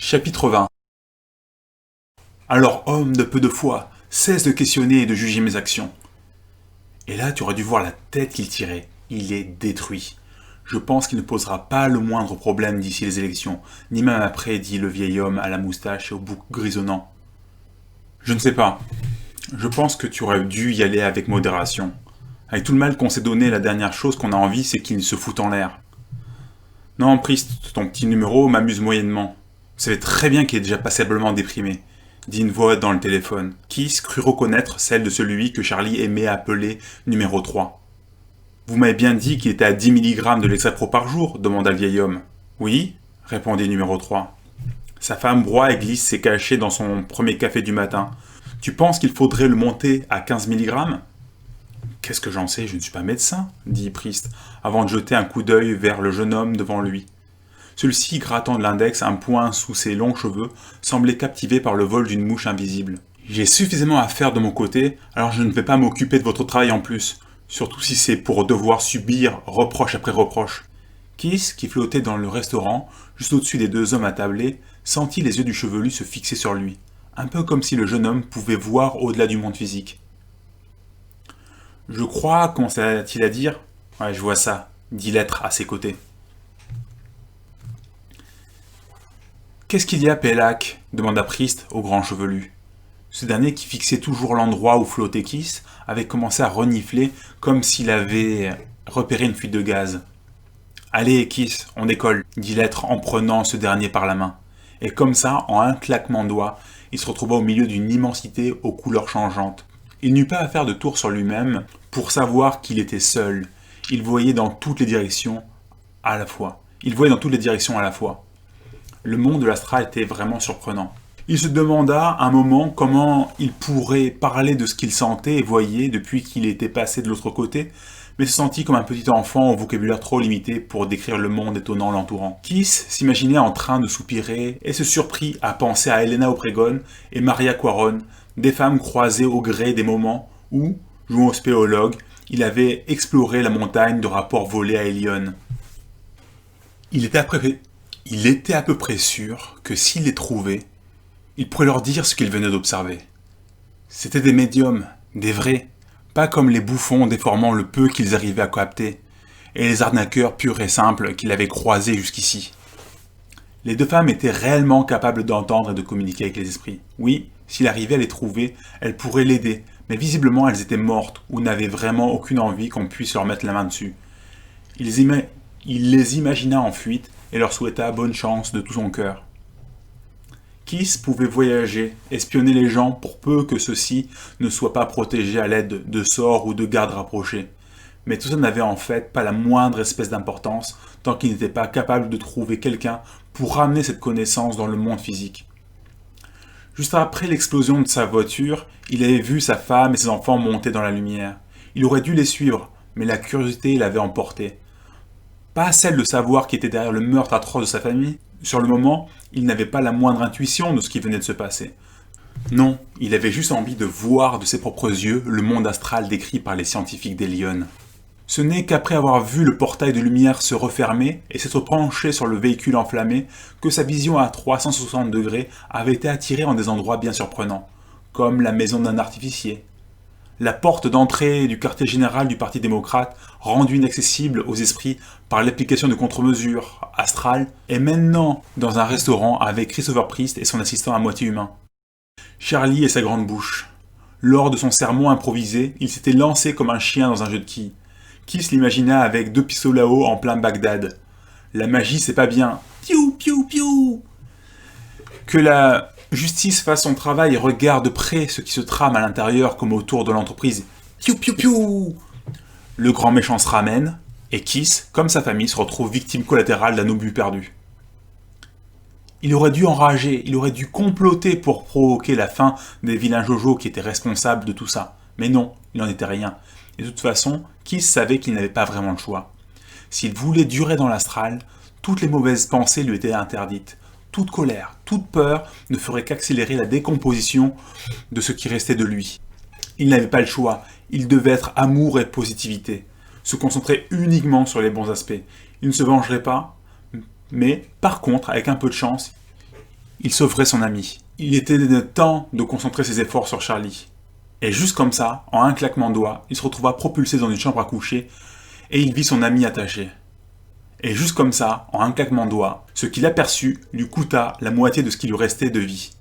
Chapitre 20. Alors, homme de peu de foi, cesse de questionner et de juger mes actions. Et là, tu aurais dû voir la tête qu'il tirait. Il est détruit. Je pense qu'il ne posera pas le moindre problème d'ici les élections, ni même après, dit le vieil homme à la moustache et au bouc grisonnant. Je ne sais pas. Je pense que tu aurais dû y aller avec modération. Avec tout le mal qu'on s'est donné, la dernière chose qu'on a envie, c'est qu'il se foute en l'air. Non, Priest, ton petit numéro m'amuse moyennement. Vous savez très bien qu'il est déjà passablement déprimé, dit une voix dans le téléphone. Kiss crut reconnaître celle de celui que Charlie aimait appeler numéro 3. Vous m'avez bien dit qu'il était à 10 mg de l'extrait-pro par jour, demanda le vieil homme. Oui, répondit numéro 3. Sa femme broie et glisse s'est cachée dans son premier café du matin. Tu penses qu'il faudrait le monter à 15 mg? Qu'est-ce que j'en sais, je ne suis pas médecin, dit Priest, avant de jeter un coup d'œil vers le jeune homme devant lui. Celui-ci, grattant de l'index un poing sous ses longs cheveux, semblait captivé par le vol d'une mouche invisible. J'ai suffisamment à faire de mon côté, alors je ne vais pas m'occuper de votre travail en plus, surtout si c'est pour devoir subir reproche après reproche. Kiss, qui flottait dans le restaurant, juste au-dessus des deux hommes attablés, sentit les yeux du chevelu se fixer sur lui, un peu comme si le jeune homme pouvait voir au-delà du monde physique. Je crois, commença-t-il à dire. Ouais, je vois ça, dit l'être à ses côtés. Qu'est-ce qu'il y a, Pellac demanda Priest au grand chevelu. Ce dernier, qui fixait toujours l'endroit où flottait Kiss, avait commencé à renifler comme s'il avait repéré une fuite de gaz. Allez, Kiss, on décolle, dit l'être en prenant ce dernier par la main. Et comme ça, en un claquement de doigts, il se retrouva au milieu d'une immensité aux couleurs changeantes. Il n'eut pas à faire de tour sur lui-même pour savoir qu'il était seul. Il voyait dans toutes les directions à la fois. Le monde de l'astral était vraiment surprenant. Il se demanda un moment comment il pourrait parler de ce qu'il sentait et voyait depuis qu'il était passé de l'autre côté, mais se sentit comme un petit enfant au vocabulaire trop limité pour décrire le monde étonnant l'entourant. Kiss s'imaginait en train de soupirer et se surprit à penser à Helena Obregon et Maria Quaron, des femmes croisées au gré des moments où, jouant au spéologue, il avait exploré la montagne de rapports volés à Elion. Il était à peu près sûr que s'il les trouvait, il pourrait leur dire ce qu'il venait d'observer. C'étaient des médiums, des vrais, pas comme les bouffons déformant le peu qu'ils arrivaient à capter, et les arnaqueurs purs et simples qu'il avait croisés jusqu'ici. Les deux femmes étaient réellement capables d'entendre et de communiquer avec les esprits. Oui, s'il arrivait à les trouver, elles pourraient l'aider, mais visiblement elles étaient mortes ou n'avaient vraiment aucune envie qu'on puisse leur mettre la main dessus. Il les imagina en fuite et leur souhaita bonne chance de tout son cœur. Kiss pouvait voyager, espionner les gens pour peu que ceux-ci ne soient pas protégés à l'aide de sorts ou de gardes rapprochés. Mais tout ça n'avait en fait pas la moindre espèce d'importance tant qu'il n'était pas capable de trouver quelqu'un pour ramener cette connaissance dans le monde physique. Juste après l'explosion de sa voiture, il avait vu sa femme et ses enfants monter dans la lumière. Il aurait dû les suivre, mais la curiosité l'avait emporté. Pas celle de savoir qui était derrière le meurtre atroce de sa famille. Sur le moment, il n'avait pas la moindre intuition de ce qui venait de se passer. Non, il avait juste envie de voir de ses propres yeux le monde astral décrit par les scientifiques d'Elion. Ce n'est qu'après avoir vu le portail de lumière se refermer et s'être penché sur le véhicule enflammé que sa vision à 360 degrés avait été attirée en des endroits bien surprenants, comme la maison d'un artificier, la porte d'entrée du quartier général du Parti démocrate, rendue inaccessible aux esprits par l'application de contre-mesures astrales, et maintenant dans un restaurant avec Christopher Priest et son assistant à moitié humain. Charlie et sa grande bouche. Lors de son sermon improvisé, il s'était lancé comme un chien dans un jeu de quilles. Kiss l'imagina avec 2 pistolets à eau en plein Bagdad. La magie, c'est pas bien. Piou, piou, piou. Que la justice fasse son travail et regarde de près ce qui se trame à l'intérieur comme autour de l'entreprise. Piou, piou, piou. Le grand méchant se ramène, et Kiss, comme sa famille, se retrouve victime collatérale d'un obus perdu. Il aurait dû enrager, il aurait dû comploter pour provoquer la fin des vilains Jojo qui étaient responsables de tout ça. Mais non, il n'en était rien. Et de toute façon, Kiss savait qu'il n'avait pas vraiment le choix. S'il voulait durer dans l'astral, toutes les mauvaises pensées lui étaient interdites. Toute colère, toute peur ne ferait qu'accélérer la décomposition de ce qui restait de lui. Il n'avait pas le choix, il devait être amour et positivité, se concentrer uniquement sur les bons aspects. Il ne se vengerait pas, mais par contre, avec un peu de chance, il sauverait son ami. Il était temps de concentrer ses efforts sur Charlie. Et juste comme ça, en un claquement de doigts, il se retrouva propulsé dans une chambre à coucher et il vit son ami attaché. Et juste comme ça, en un claquement de doigts, ce qu'il aperçut lui coûta la moitié de ce qui lui restait de vie.